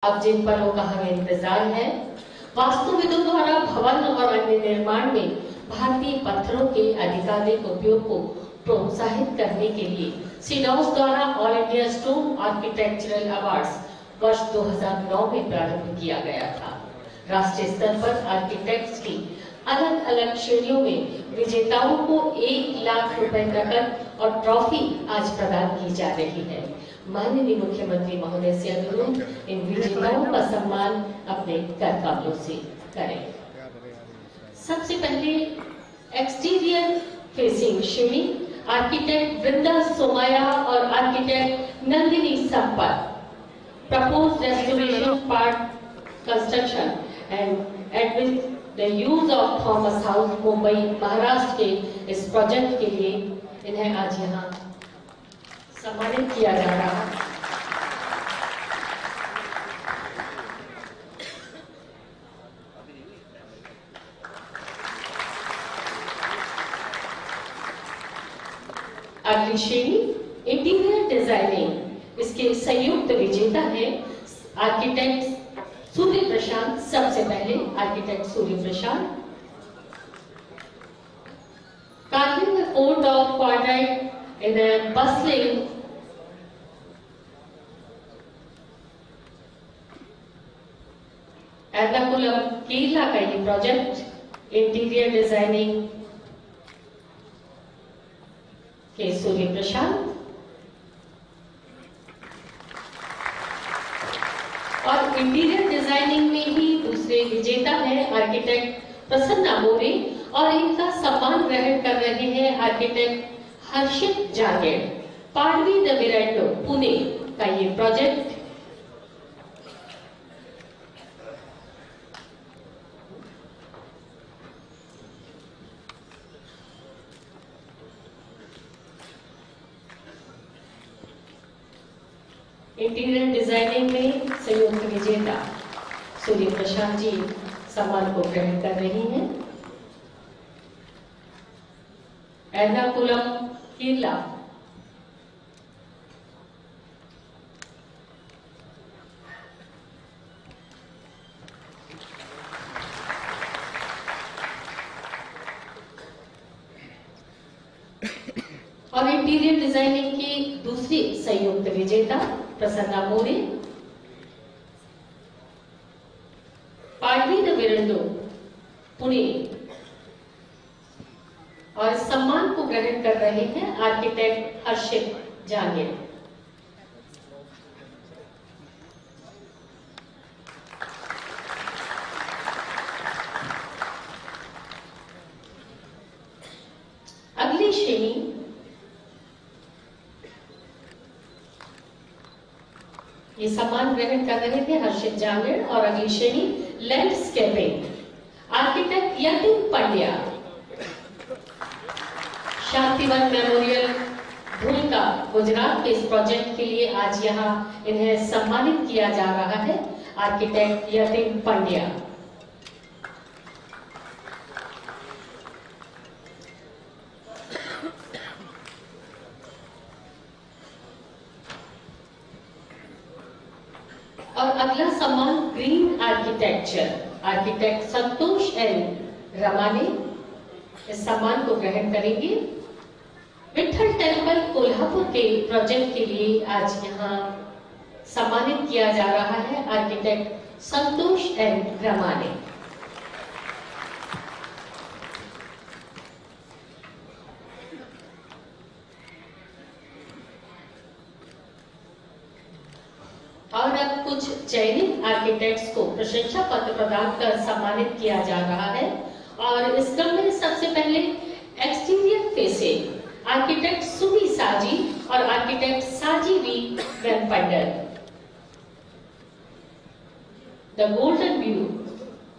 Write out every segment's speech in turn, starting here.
अब जिन पलों का हमें इंतजार है, वास्तुविदों द्वारा भवन और अन्य निर्माण में भारतीय पत्थरों के आधिकारिक उपयोग को प्रोत्साहित करने के लिए सिडॉस द्वारा all India stone architectural awards वर्ष 2009 में प्रारंभ किया गया था। राष्ट्रीय स्तर पर आर्किटेक्ट्स की अलग अलग श्रेणियों में विजेताओं को 1 लाख रुपए नकद और ट्रॉफी आज प्रदान की जा रही है। माननीय मुख्यमंत्री महोदय से अनुरोध इन विजेताओं का सम्मान अपने कर कमलों से करें। सबसे पहले एक्सटीरियर फेसिंग श्रेणी आर्किटेक्ट वृंदा सोमाया और architect Nandini Sampat. Proposed restoration part construction and the use of Thomas house Mumbai Maharashtra के इस प्रोजेक्ट के लिए इन्हें आज यहाँ सम्मानित किया जा रहा है। अगली श्रेणी इंटीरियर डिजाइनिंग, इसके संयुक्त विजेता है आर्किटेक्ट सूर्य प्रशांत। सबसे पहले architect Surya Prashant. carving the court of quadrant in a bustling Ernakulam Kerala का ये प्रोजेक्ट इंटीरियर डिजाइनिंग के सूर्य प्रशांत। और इंटीरियर डिजाइनिंग में ही दूसरे विजेता है आर्किटेक्ट प्रसन्ना मोरे और इनका सम्मान ग्रहण कर रहे हैं architect Harshit Jaged. Padvi the veranda Pune का ये प्रोजेक्ट इंटीरियर डिजाइनिंग में संयुक्त विजेता सूर्य प्रशांत जी सम्मान को ग्रहण कर रही हैं। एर्नाकुलम केरला। और इंटीरियर डिजाइनिंग की दूसरी संयुक्त विजेता प्रसन्ना मोरे। पाडवी द विरांडो पुणे और सम्मान को ग्रहण कर रहे हैं आर्किटेक्ट हर्षित जागेड़। अगली श्रेणी ये सम्मान ग्रहण कर रहे थे हर्षित जागेड़। और अगली श्रेणी landscaping architect Yatin Pandya. Shantivan memorial भूमिका गुजरात के इस प्रोजेक्ट के लिए आज यहाँ इन्हें सम्मानित किया जा रहा है आर्किटेक्ट यतिन पंड्या। और अगला सम्मान ग्रीन आर्किटेक्चर आर्किटेक्ट संतोष एन रमाने इस सम्मान को ग्रहण करेंगे। विठल टेम्पल कोल्हापुर के प्रोजेक्ट के लिए आज यहाँ सम्मानित किया जा रहा है आर्किटेक्ट संतोष एन रमाने। और अब कुछ चयनित आर्किटेक्ट्स को प्रशंसा पत्र प्रदान कर सम्मानित किया जा रहा है। और इस क्रम में सबसे पहले एक्सटीरियर फेसिंग आर्किटेक्ट सुमी साजी और architect Saji V Vempandar. The golden view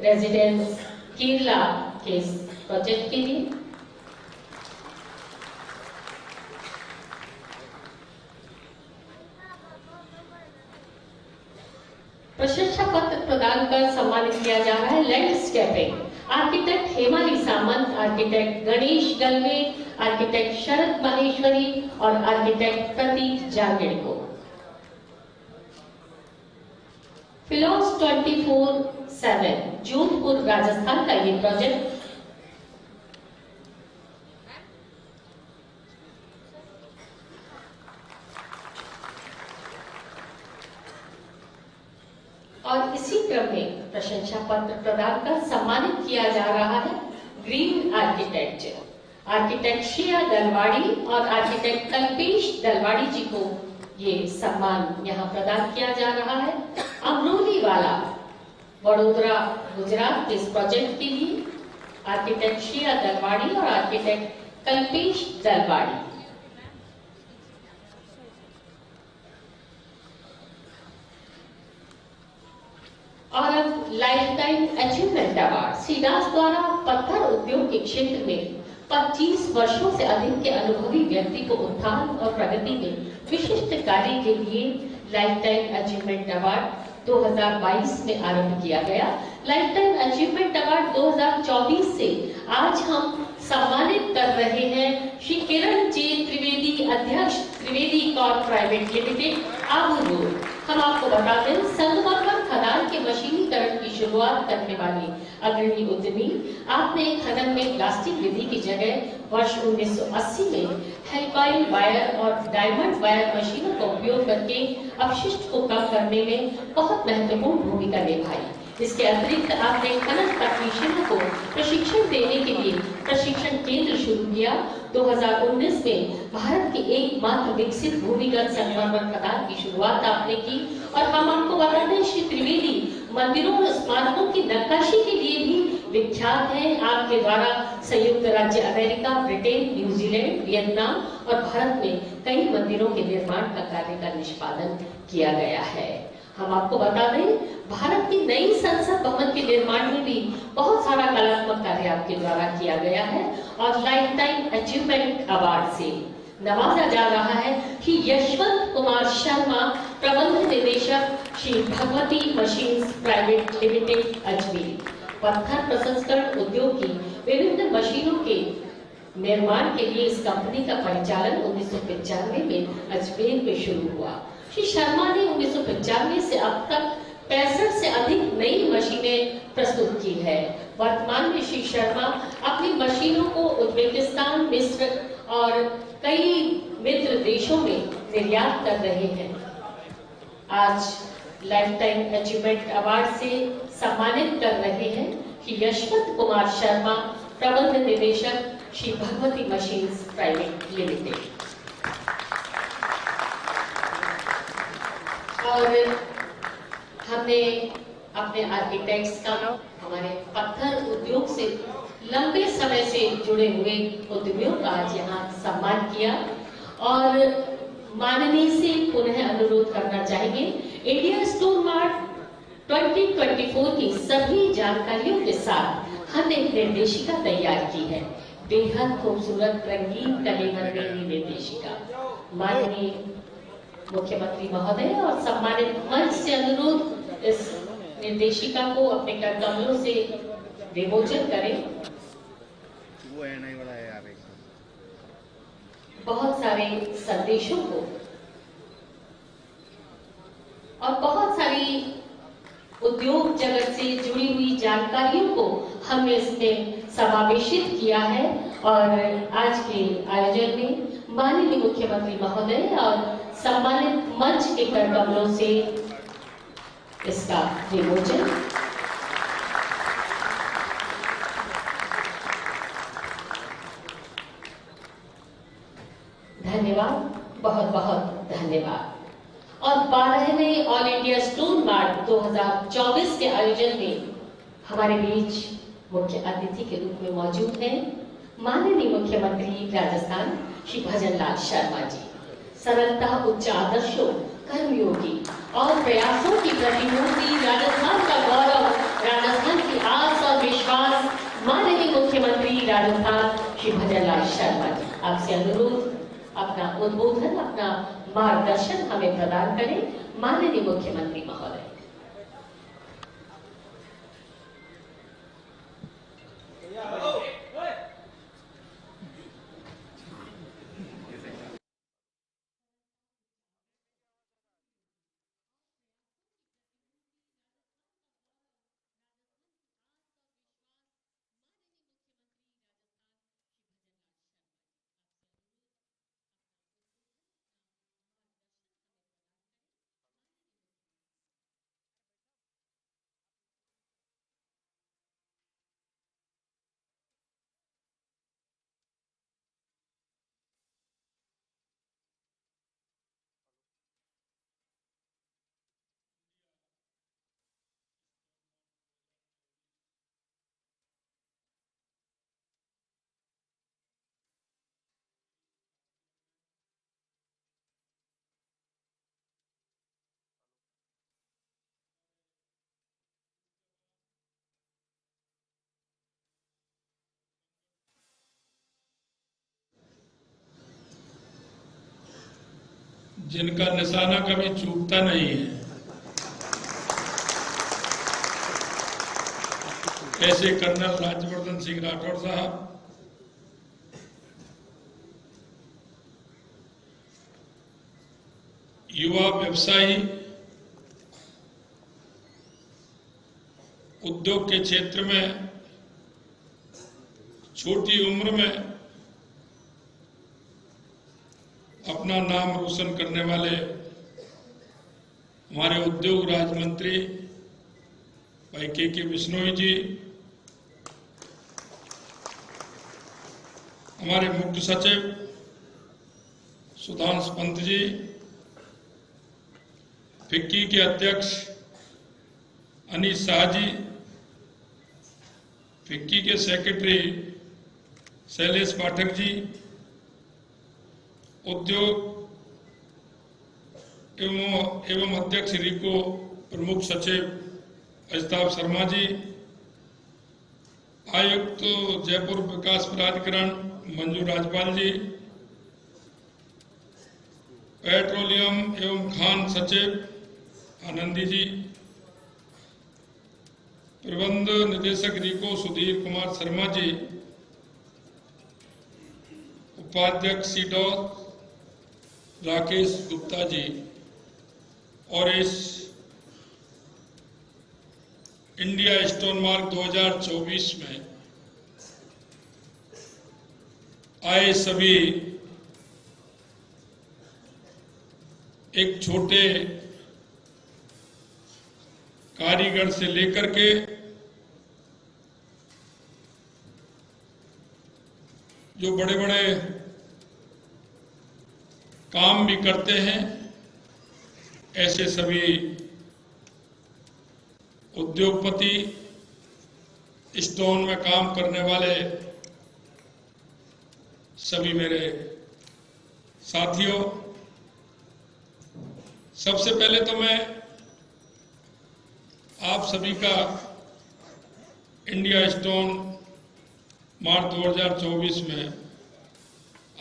residence Kerala के इस प्रोजेक्ट के लिए प्रशंसा पत्र प्रदान कर सम्मानित किया जा रहा है लैंडस्केपिंग आर्किटेक्ट हेमाली सामंत, आर्किटेक्ट गणेश गलवे, आर्किटेक्ट शरद माहेश्वरी और आर्किटेक्ट प्रतीक जागेड़ को। फिलॉस 24/7 जोधपुर राजस्थान का ये प्रोजेक्ट और इसी क्रम में प्रशंसा पत्र प्रदान कर सम्मानित किया जा रहा है ग्रीन आर्किटेक्ट श्रेया दलवाड़ी और आर्किटेक्ट कल्पेश दलवाड़ी जी को ये सम्मान यहाँ प्रदान किया जा रहा है। अमरोली वाला वडोदरा गुजरात के इस प्रोजेक्ट के लिए आर्किटेक्ट श्रेया दलवाड़ी और आर्किटेक्ट कल्पेश दलवाड़ी। और अब लाइफ टाइम अचीवमेंट अवार्ड सीडास द्वारा पत्थर उद्योग के क्षेत्र में 25 वर्षों से अधिक के अनुभवी व्यक्ति को उत्थान और प्रगति में विशिष्ट कार्य के लिए लाइफ टाइम अचीवमेंट अवार्ड 2022 में आरंभ किया गया। लाइफ टाइम अचीवमेंट अवार्ड 2024 से आज हम सम्मानित कर रहे हैं श्री किरण जे त्रिवेदी, अध्यक्ष Trivedi Corp private limited Abu. हम आपको बता दें, संगमरमर खदान के मशीनीकरण की शुरुआत करने वाली अग्रणी उद्यमी आपने खनन में प्लास्टिक विधि की जगह वर्ष 1980 में हेल्पाइल वायर और डायमंड वायर मशीनों का उपयोग करके अपशिष्ट को कम करने में बहुत महत्वपूर्ण भूमिका निभाई। इसके अतिरिक्त आपने खनन तकनीशियनों को प्रशिक्षण देने के लिए प्रशिक्षण केंद्र शुरू किया। 2019 में भारत की एकमात्र विकसित भूमिगत संगमरमर खदान की शुरुआत आपने की। और हम आपको बता दें, श्री त्रिवेदी मंदिरों और स्मारकों की नक्काशी के लिए भी विख्यात है। आपके द्वारा संयुक्त राज्य अमेरिका, ब्रिटेन, न्यूजीलैंड, वियतनाम और भारत में कई मंदिरों के निर्माण का कार्य का निष्पादन किया गया है। हम आपको बता दें, भारत की नई संसद भवन के निर्माण में भी बहुत सारा कलात्मक कार्य आपके द्वारा किया गया है। और लाइफ टाइम अचीवमेंट अवार्ड से नवाजा जा रहा है कि यशवंत कुमार शर्मा, प्रबंध निदेशक Shri Bhagwati machines private limited Ajmer. पत्थर प्रसंस्करण उद्योग की विभिन्न मशीनों के निर्माण के लिए इस कंपनी का परिचालन 1995 में अजमेर में शुरू हुआ। श्री शर्मा ने 1995 से अब तक 65 से अधिक नई मशीनें प्रस्तुत की है। वर्तमान में श्री शर्मा अपनी मशीनों को उज्बेकिस्तान, मिस्र और कई मित्र देशों में निर्यात कर रहे हैं। आज लाइफ टाइम अचीवमेंट अवार्ड से सम्मानित कर रहे हैं कि यशवंत कुमार शर्मा, प्रबंध निदेशक Shri Bhagwati machines private limited. और हमने अपने आर्किटेक्ट्स का, हमारे पत्थर उद्योग से लंबे समय से जुड़े हुए उद्यमियों का आज यहाँ सम्मान किया। और माननीय से पुनः अनुरोध करना चाहेंगे, इंडिया स्टोन मार्ट 2024 की सभी जानकारियों के साथ हमने एक निर्देशिका तैयार की है। बेहद खूबसूरत रंगीन कलेवर में निर्देशिका। माननीय मुख्यमंत्री महोदय और सम्मानित मंच से अनुरोध, इस निर्देशिका को अपने करकमलों से विमोचन करें। वो है नहीं वाला है यार, बहुत सारे संदेशों को और बहुत सारी उद्योग जगत से जुड़ी हुई जानकारियों को हमने इसमें समावेशित किया है। और आज के आयोजन में माननीय मुख्यमंत्री महोदय और सम्मानित मंच के करकमलों से इसका विमोचन। धन्यवाद, बहुत बहुत धन्यवाद। और 12वें ऑल इंडिया स्टोन मार्ट 2024 के आयोजन में हमारे बीच मुख्य अतिथि के रूप में मौजूद हैं माननीय मुख्यमंत्री राजस्थान श्री भजनलाल शर्मा जी। सरलता, उच्च आदर्शों, कर्मयोगी और प्रयासों की प्रतिमूर्ति, राजस्थान का गौरव, राजस्थान की आस और विश्वास, माननीय मुख्यमंत्री राजस्थान श्री भजनलाल शर्मा जी। आपसे अनुरोध, अपना उद्बोधन, अपना मार्गदर्शन हमें प्रदान करें माननीय मुख्यमंत्री महोदय। जिनका निशाना कभी चूकता नहीं है, ऐसे कर्नल राज्यवर्धन सिंह राठौड़ साहब, युवा व्यवसायी, उद्योग के क्षेत्र में छोटी उम्र में अपना नाम रोशन करने वाले हमारे उद्योग राज्य मंत्री भाई के बिश्नोई जी, हमारे मुख्य सचिव सुधांशु पंत जी, फिक्की के अध्यक्ष अनीश शाह जी, फिक्की के सेक्रेटरी शैलेश पाठक जी, उद्योग एवं अध्यक्ष रीको प्रमुख सचिव अजताब शर्मा जी, आयुक्त जयपुर विकास प्राधिकरण मंजू राजपाल जी, पेट्रोलियम एवं खान सचिव आनंदी जी, प्रबंध निदेशक रीको सुधीर कुमार शर्मा जी, उपाध्यक्ष सीडॉस राकेश गुप्ता जी, और इस इंडिया स्टोन मार्क 2024 में आए सभी एक छोटे कारीगर से लेकर के जो बड़े बड़े काम भी करते हैं, ऐसे सभी उद्योगपति, स्टोन में काम करने वाले सभी मेरे साथियों, सबसे पहले तो मैं आप सभी का इंडिया स्टोन मार्च 2024 में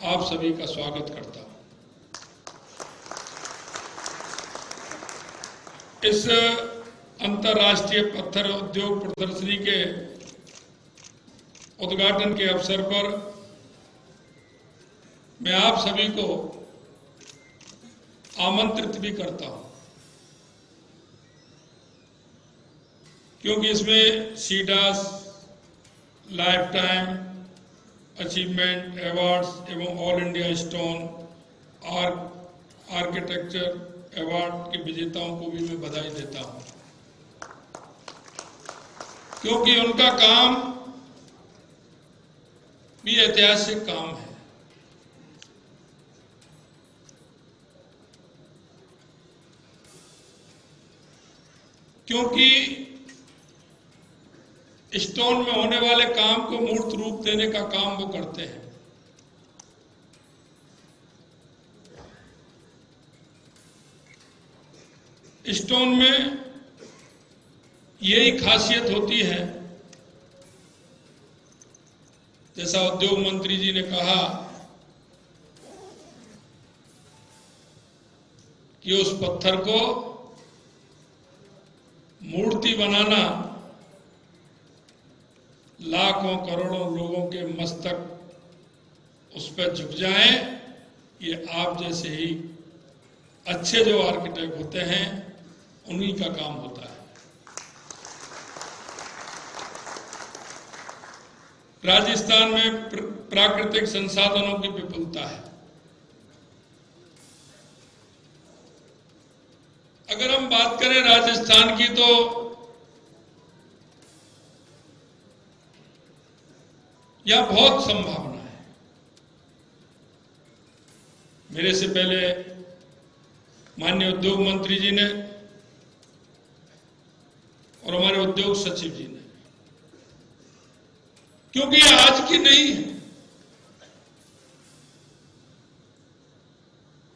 आप सभी का स्वागत करता हूं। इस अंतर्राष्ट्रीय पत्थर उद्योग प्रदर्शनी के उद्घाटन के अवसर पर मैं आप सभी को आमंत्रित भी करता हूं, क्योंकि इसमें सीडास लाइफ टाइम अचीवमेंट अवार्ड्स एवं all India stone architecture award के विजेताओं को भी मैं बधाई देता हूं, क्योंकि उनका काम भी ऐतिहासिक काम है। क्योंकि स्टोन में होने वाले काम को मूर्त रूप देने का काम वो करते हैं। स्टोन में यही खासियत होती है, जैसा उद्योग मंत्री जी ने कहा कि उस पत्थर को मूर्ति बनाना लाखों करोड़ों लोगों के मस्तक उस पर झुक जाएं, ये आप जैसे ही अच्छे जो आर्किटेक्ट होते हैं उन्हीं का काम होता है। राजस्थान में प्राकृतिक संसाधनों की विपुलता है। अगर हम बात करें राजस्थान की, तो यहां बहुत संभावना है। मेरे से पहले माननीय उद्योग मंत्री जी ने और हमारे उद्योग सचिव जी ने, क्योंकि ये आज की नहीं है,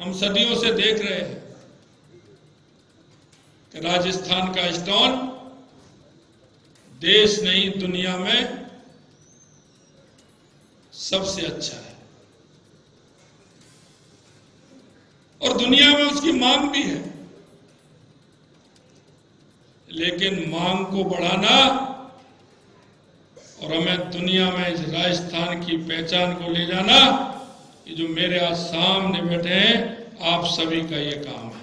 हम सदियों से देख रहे हैं कि राजस्थान का स्टोन देश नहीं दुनिया में सबसे अच्छा है। और दुनिया में उसकी मांग भी है, लेकिन मांग को बढ़ाना और हमें दुनिया में इस राजस्थान की पहचान को ले जाना, ये जो मेरे आज सामने बैठे हैं आप सभी का ये काम है।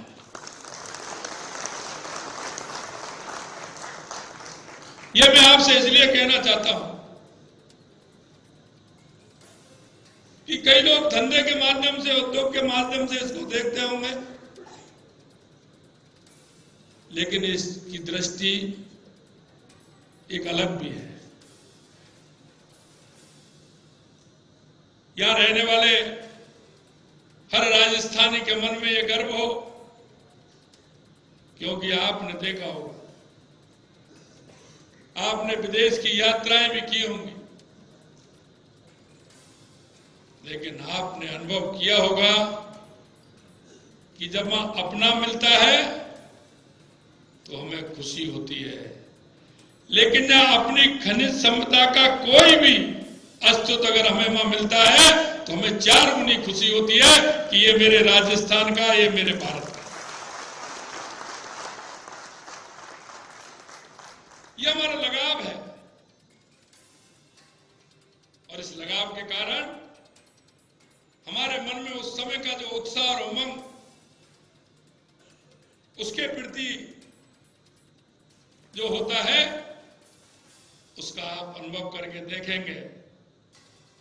ये मैं आपसे इसलिए कहना चाहता हूं कि कई लोग धंधे के माध्यम से, उद्योग के माध्यम से इसको देखते होंगे, लेकिन इसकी दृष्टि एक अलग भी है। यहां रहने वाले हर राजस्थानी के मन में यह गर्व हो, क्योंकि आपने देखा होगा, आपने विदेश की यात्राएं भी की होंगी, लेकिन आपने अनुभव किया होगा कि जब वहां अपना मिलता है तो हमें खुशी होती है, लेकिन जहां अपनी खनिज संपदा का कोई भी अस्तित्व अगर हमें वहां मिलता है तो हमें 4 गुनी खुशी होती है कि ये मेरे राजस्थान का, ये मेरे भारत का। ये हमारा लगाव है, और इस लगाव के कारण हमारे मन में उस समय का जो उत्साह और उमंग, उसके प्रति जो होता है, उसका आप अनुभव करके देखेंगे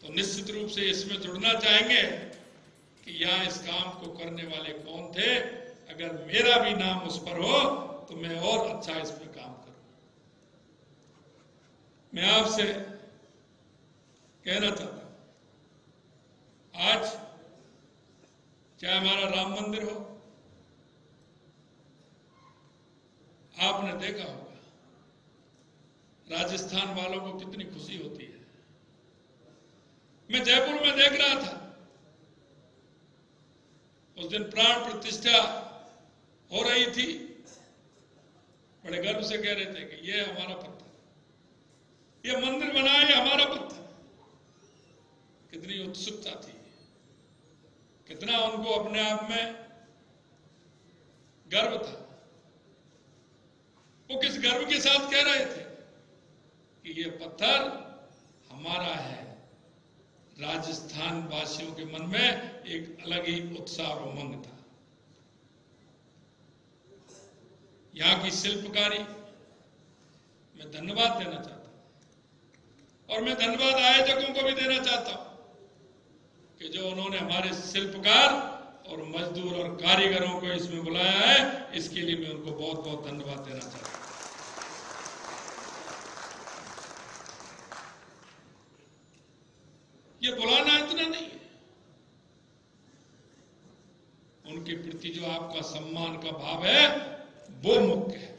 तो निश्चित रूप से इसमें जुड़ना चाहेंगे कि यहां इस काम को करने वाले कौन थे। अगर मेरा भी नाम उस पर हो तो मैं और अच्छा इस पर काम करूं। मैं आपसे कहना चाहता हूं, आज चाहे हमारा राम मंदिर हो, आपने देखा होगा राजस्थान वालों को कितनी खुशी होती है। मैं जयपुर में देख रहा था, उस दिन प्राण प्रतिष्ठा हो रही थी, बड़े गर्व से कह रहे थे कि ये हमारा पत्थर, ये मंदिर बना है, ये हमारा पत्थर। कितनी उत्सुकता थी, कितना उनको अपने आप में गर्व था। वो किस गर्व के साथ कह रहे थे कि ये पत्थर हमारा है। राजस्थान वासियों के मन में एक अलग ही उत्साह और उमंग था। यहां की शिल्पकारी मैं धन्यवाद देना चाहता हूं, और मैं धन्यवाद आयोजकों को भी देना चाहता हूं कि जो उन्होंने हमारे शिल्पकार और मजदूर और कारीगरों को इसमें बुलाया है, इसके लिए मैं उनको बहुत बहुत धन्यवाद देना चाहता हूं। ये बुलाना इतना नहीं है, उनके प्रति जो आपका सम्मान का भाव है वो मुख्य है।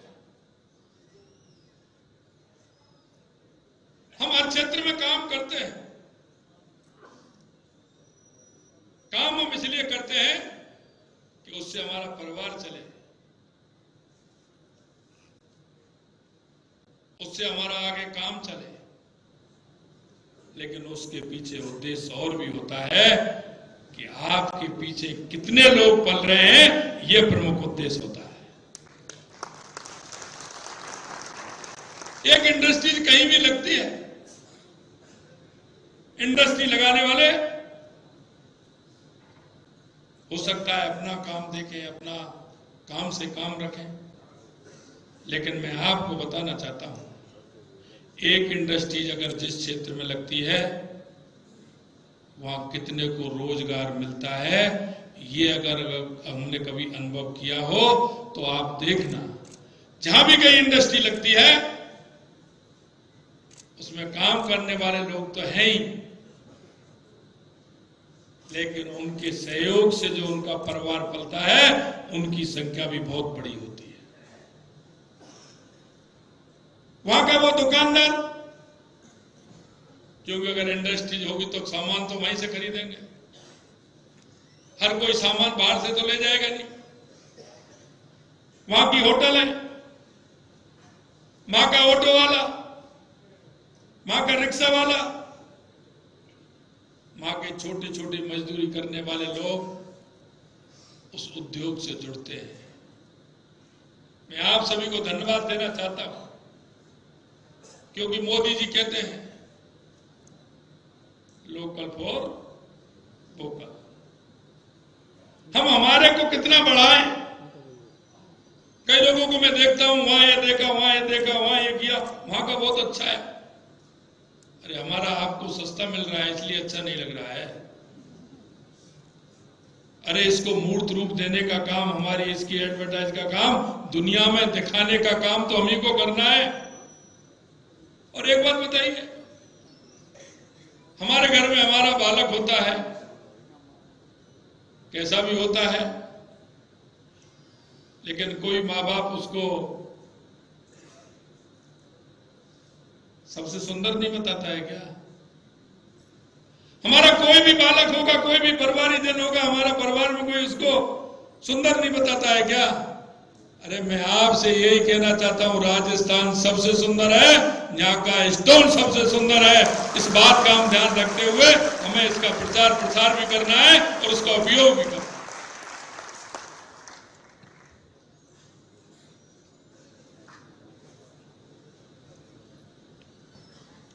हम हर क्षेत्र में काम करते हैं, काम हम इसलिए करते हैं कि उससे हमारा परिवार चले, उससे हमारा आगे काम चले, लेकिन उसके पीछे उद्देश्य और भी होता है कि आपके पीछे कितने लोग पल रहे हैं, यह प्रमुख उद्देश्य होता है। एक इंडस्ट्री कहीं भी लगती है, इंडस्ट्री लगाने वाले हो सकता है अपना काम देखें, अपना काम से काम रखें, लेकिन मैं आपको बताना चाहता हूं, एक इंडस्ट्रीज अगर जिस क्षेत्र में लगती है वहां कितने को रोजगार मिलता है, ये अगर हमने कभी अनुभव किया हो तो आप देखना, जहां भी कहीं इंडस्ट्री लगती है उसमें काम करने वाले लोग तो हैं ही, लेकिन उनके सहयोग से जो उनका परिवार पलता है उनकी संख्या भी बहुत बड़ी होती है। वहां का वो दुकानदार, क्योंकि अगर इंडस्ट्रीज होगी तो सामान तो वहीं से खरीदेंगे, हर कोई सामान बाहर से तो ले जाएगा नहीं। वहां की होटल है, वहां का ऑटो वाला, वहां का रिक्शा वाला, वहां के छोटे छोटे मजदूरी करने वाले लोग उस उद्योग से जुड़ते हैं। मैं आप सभी को धन्यवाद देना चाहता हूं, क्योंकि मोदी जी कहते हैं लोकल फॉर वोकल। हम हमारे को कितना बढ़ाएं। कई लोगों को मैं देखता हूं, वहां ये देखा, वहां ये देखा, वहां ये किया, वहां का बहुत अच्छा है। अरे हमारा आपको सस्ता मिल रहा है इसलिए अच्छा नहीं लग रहा है। अरे इसको मूर्त रूप देने का काम, हमारी इसकी एडवर्टाइज का काम, दुनिया में दिखाने का काम तो हम ही को करना है। और एक बात बताइए, हमारे घर में हमारा बालक होता है, कैसा भी होता है, लेकिन कोई माँ बाप उसको सबसे सुंदर नहीं बताता है क्या? हमारा कोई भी बालक होगा, कोई भी परिवारी जन होगा, हमारा परिवार में कोई उसको सुंदर नहीं बताता है क्या? अरे मैं आपसे यही कहना चाहता हूं, राजस्थान सबसे सुंदर है, यहाँ का स्टोन सबसे सुंदर है। इस बात का हम ध्यान रखते हुए हमें इसका प्रचार प्रसार भी करना है और उसका उपयोग भी करना है।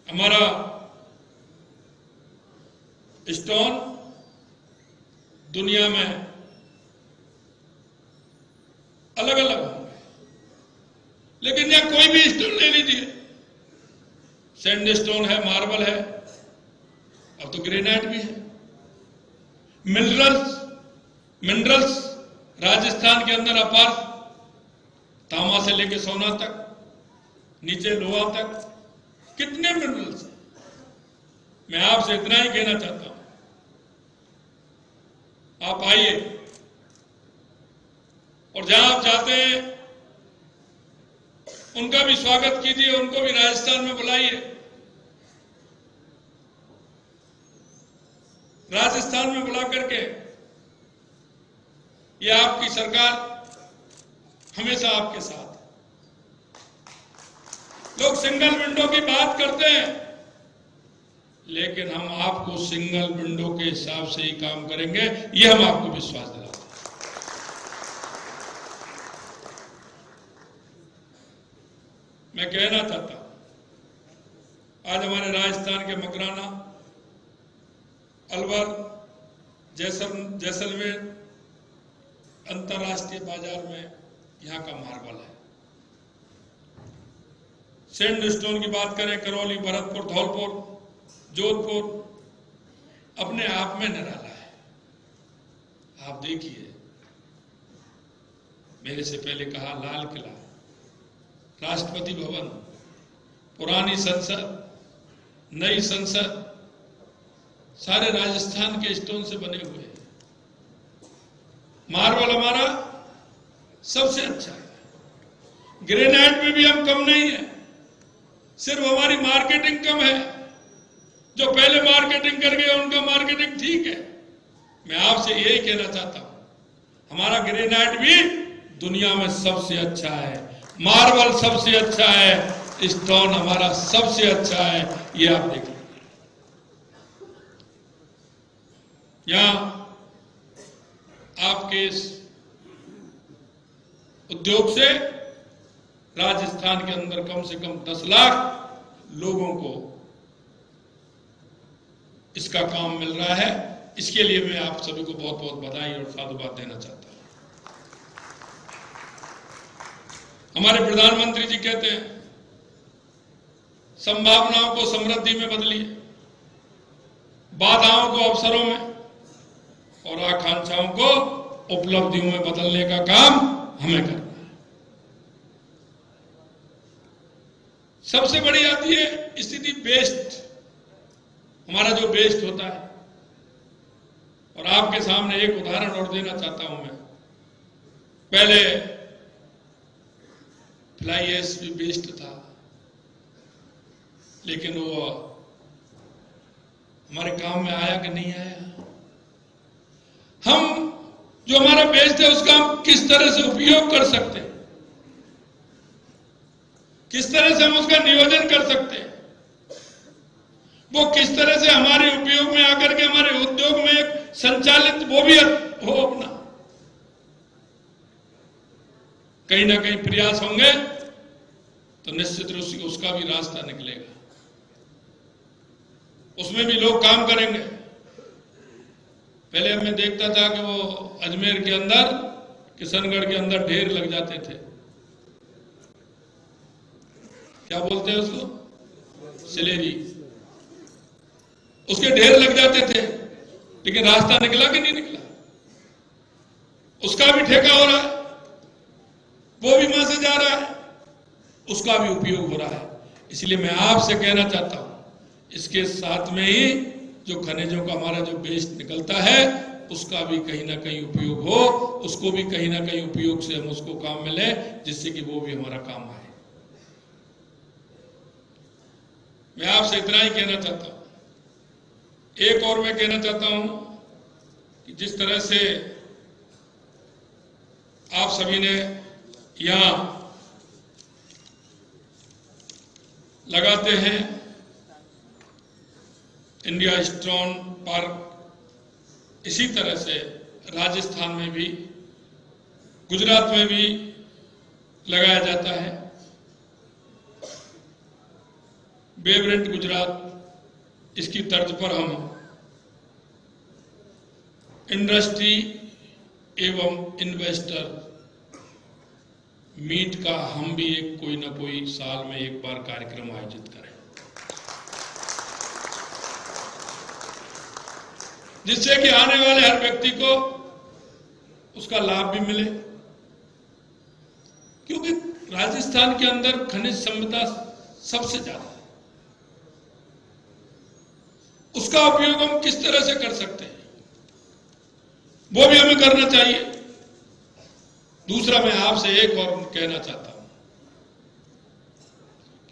हमारा स्टोन दुनिया में अलग अलग होंगे, लेकिन यहां कोई भी स्टोन ले लीजिए, सैंड स्टोन है, मार्बल है, अब तो ग्रेनाइट भी है। मिनरल्स राजस्थान के अंदर अपार, तांबा से लेके सोना तक, नीचे लोहा तक, कितने मिनरल्स हैं। मैं आपसे इतना ही कहना चाहता हूं, आप आइए और जहां आप जाते हैं उनका भी स्वागत कीजिए, उनको भी राजस्थान में बुलाइए। राजस्थान में बुला करके, ये आपकी सरकार हमेशा आपके साथ। लोग सिंगल विंडो की बात करते हैं, लेकिन हम आपको सिंगल विंडो के हिसाब से ही काम करेंगे, ये हम आपको विश्वास दिलाते हैं। मैं कहना चाहता हूं, आज हमारे राजस्थान के मकराना, अलवर, जैसलमेर अंतरराष्ट्रीय बाजार में यहां का मार्बल है। सैंड स्टोन की बात करें, करौली, भरतपुर, धौलपुर, जोधपुर अपने आप में निराला है। आप देखिए, मेरे से पहले कहा लाल किला, राष्ट्रपति भवन, पुरानी संसद, नई संसद, सारे राजस्थान के स्टोन से बने हुए हैं। मार्बल हमारा सबसे अच्छा है। ग्रेनाइट में भी हम कम नहीं है, सिर्फ हमारी मार्केटिंग कम है। जो पहले मार्केटिंग कर गए उनका मार्केटिंग ठीक है। मैं आपसे यही कहना चाहता हूं, हमारा ग्रेनाइट भी दुनिया में सबसे अच्छा है, मार्बल सबसे अच्छा है, स्टोन हमारा सबसे अच्छा है। ये आप देख लीजिए। यहां आपके इस उद्योग से राजस्थान के अंदर कम से कम 10 लाख लोगों को इसका काम मिल रहा है। इसके लिए मैं आप सभी को बहुत बहुत बधाई और साधुवाद देना चाहता हूं। हमारे प्रधानमंत्री जी कहते हैं, संभावनाओं को समृद्धि में बदलिए, बाधाओं को अवसरों में और आकांक्षाओं को उपलब्धियों में बदलने का काम हमें करना है। सबसे बड़ी आती है स्थिति बेस्ट, हमारा जो बेस्ट होता है। और आपके सामने एक उदाहरण और देना चाहता हूं मैं। पहले फ्लाई ऐश भी बेस्ट था, लेकिन वो हमारे काम में आया कि नहीं आया। हम जो हमारा बेस्ट है उसका हम किस तरह से उपयोग कर सकते हैं, किस तरह से हम उसका नियोजन कर सकते हैं, वो किस तरह से हमारे उपयोग में आकर के हमारे उद्योग में एक संचालित वो भी हो अपना, कहीं ना कहीं प्रयास होंगे तो निश्चित रूप से उसका भी रास्ता निकलेगा, उसमें भी लोग काम करेंगे। पहले मैं देखता था कि वो अजमेर के अंदर, किशनगढ़ के अंदर ढेर लग जाते थे, क्या बोलते हैं उसको, सिलेरी, उसके ढेर लग जाते थे, लेकिन रास्ता निकला कि नहीं निकला? उसका भी ठेका हो रहा है, वो भी वहां से जा रहा है, उसका भी उपयोग हो रहा है। इसलिए मैं आपसे कहना चाहता हूं, इसके साथ में ही जो खनिजों का हमारा जो वेस्ट निकलता है उसका भी कहीं ना कहीं उपयोग हो, उसको भी कहीं ना कहीं उपयोग से हम उसको काम में लें, जिससे कि वो भी हमारा काम आए। मैं आपसे इतना ही कहना चाहता हूं। एक और मैं कहना चाहता हूं कि जिस तरह से आप सभी ने यहां लगाते हैं इंडिया स्टोन पार्क, इसी तरह से राजस्थान में भी, गुजरात में भी लगाया जाता है। वाइब्रेंट गुजरात, इसकी तर्ज पर हम इंडस्ट्री एवं इन्वेस्टर मीट का हम भी एक कोई ना कोई साल में एक बार कार्यक्रम आयोजित करें, जिससे कि आने वाले हर व्यक्ति को उसका लाभ भी मिले। क्योंकि राजस्थान के अंदर खनिज संपदा सबसे ज्यादा है, उसका उपयोग हम किस तरह से कर सकते हैं वो भी हमें करना चाहिए। दूसरा, मैं आपसे एक और कहना चाहता हूं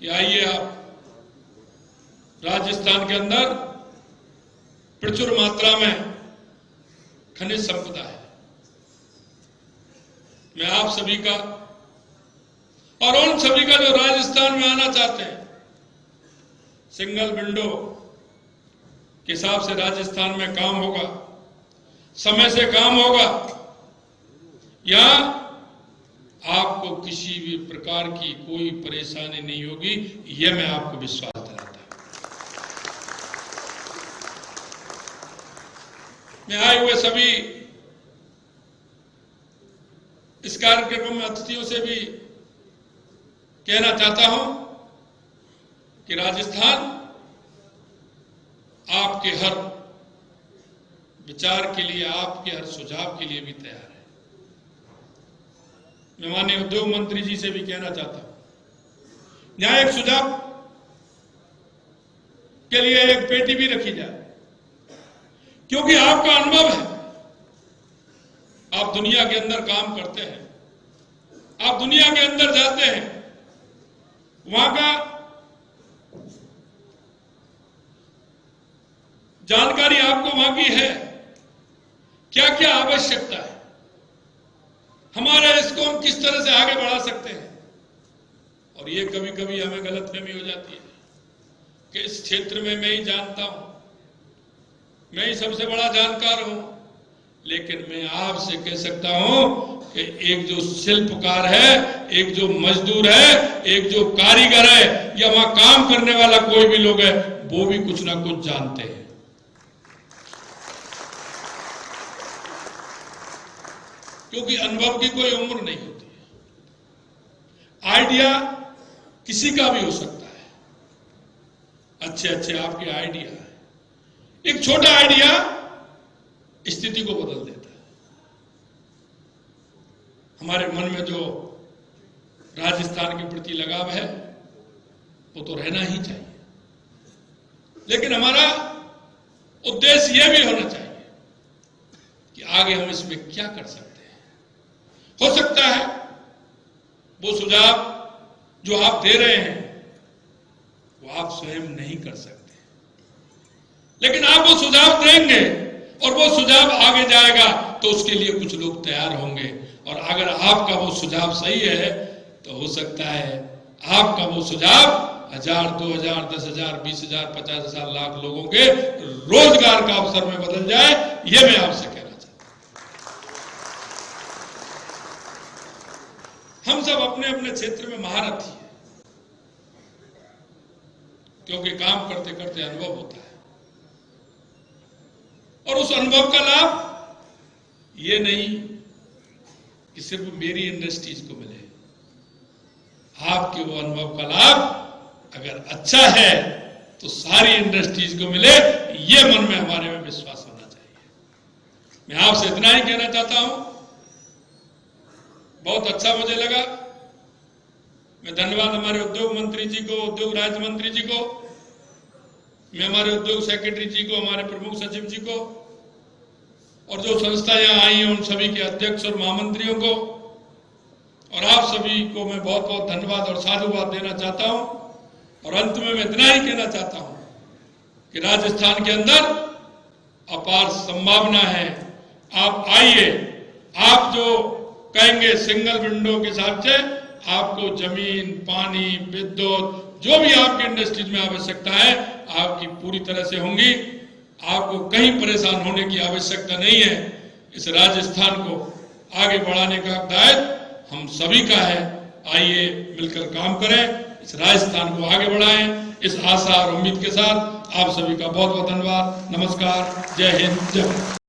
कि आइए, आप राजस्थान के अंदर प्रचुर मात्रा में खनिज संपदा है। मैं आप सभी का और उन सभी का जो राजस्थान में आना चाहते हैं, सिंगल विंडो के हिसाब से राजस्थान में काम होगा, समय से काम होगा, या आपको किसी भी प्रकार की कोई परेशानी नहीं होगी, यह मैं आपको विश्वास दिलाता हूं। मैं आए हुए सभी इस कार्यक्रम में अतिथियों से भी कहना चाहता हूं कि राजस्थान आपके हर विचार के लिए, आपके हर सुझाव के लिए भी तैयार है। मैं माननीय उद्योग मंत्री जी से भी कहना चाहता हूं, यहां एक सुझाव के लिए एक पेटी भी रखी जाए, क्योंकि आपका अनुभव है, आप दुनिया के अंदर काम करते हैं, आप दुनिया के अंदर जाते हैं, वहां का जानकारी आपको वहां की है, क्या क्या आवश्यकता है, हमारे इसको हम किस तरह से आगे बढ़ा सकते हैं। और ये कभी कभी हमें गलतफहमी हो जाती है कि इस क्षेत्र में मैं ही जानता हूं, मैं ही सबसे बड़ा जानकार हूं, लेकिन मैं आपसे कह सकता हूं कि एक जो शिल्पकार है, एक जो मजदूर है, एक जो कारीगर है, या वहां काम करने वाला कोई भी लोग है, वो भी कुछ ना कुछ जानते हैं। क्योंकि अनुभव की कोई उम्र नहीं होती है। आइडिया किसी का भी हो सकता है, अच्छे अच्छे आपके आइडिया है, एक छोटा आइडिया स्थिति को बदल देता है। हमारे मन में जो राजस्थान के प्रति लगाव है वो तो रहना ही चाहिए, लेकिन हमारा उद्देश्य यह भी होना चाहिए कि आगे हम इसमें क्या कर सकते हैं। हो सकता है वो सुझाव जो आप दे रहे हैं वो आप स्वयं नहीं कर सकते, लेकिन आप वो सुझाव देंगे और वो सुझाव आगे जाएगा तो उसके लिए कुछ लोग तैयार होंगे, और अगर आपका वो सुझाव सही है तो हो सकता है आपका वो सुझाव 1000, 2000, 10,000, 20,000, 50,000, लाख लोगों के रोजगार का अवसर में बदल जाए। ये मैं आपसे कहना चाहता हूं। सब अपने अपने क्षेत्र में महारथी है, क्योंकि काम करते करते अनुभव होता है। और उस अनुभव का लाभ ये नहीं कि सिर्फ मेरी इंडस्ट्रीज को मिले, आपके वो अनुभव का लाभ अगर अच्छा है तो सारी इंडस्ट्रीज को मिले, ये मन में हमारे में विश्वास होना चाहिए। मैं आपसे इतना ही कहना चाहता हूं, बहुत अच्छा मुझे लगा। मैं धन्यवाद हमारे उद्योग मंत्री जी को, उद्योग राज्य मंत्री जी को, मैं हमारे उद्योग सेक्रेटरी जी को, हमारे प्रमुख सचिव जी को, और जो संस्था यहां आई हैं उन सभी के अध्यक्ष और महामंत्रियों को, और आप सभी को मैं बहुत बहुत धन्यवाद और साधुवाद देना चाहता हूं। और अंत में मैं इतना ही कहना चाहता हूं कि राजस्थान के अंदर अपार संभावना है। आप आइए, आप जो कहेंगे सिंगल विंडो के हिसाब से आपको जमीन, पानी, विद्युत, जो भी आपकी इंडस्ट्रीज में आवश्यकता है आपकी पूरी तरह से होंगी। आपको कहीं परेशान होने की आवश्यकता नहीं है। इस राजस्थान को आगे बढ़ाने का दायित्व हम सभी का है। आइए मिलकर काम करें, इस राजस्थान को आगे बढ़ाएं। इस आशा और उम्मीद के साथ आप सभी का बहुत बहुत धन्यवाद। नमस्कार, जय हिंद, जय भारत।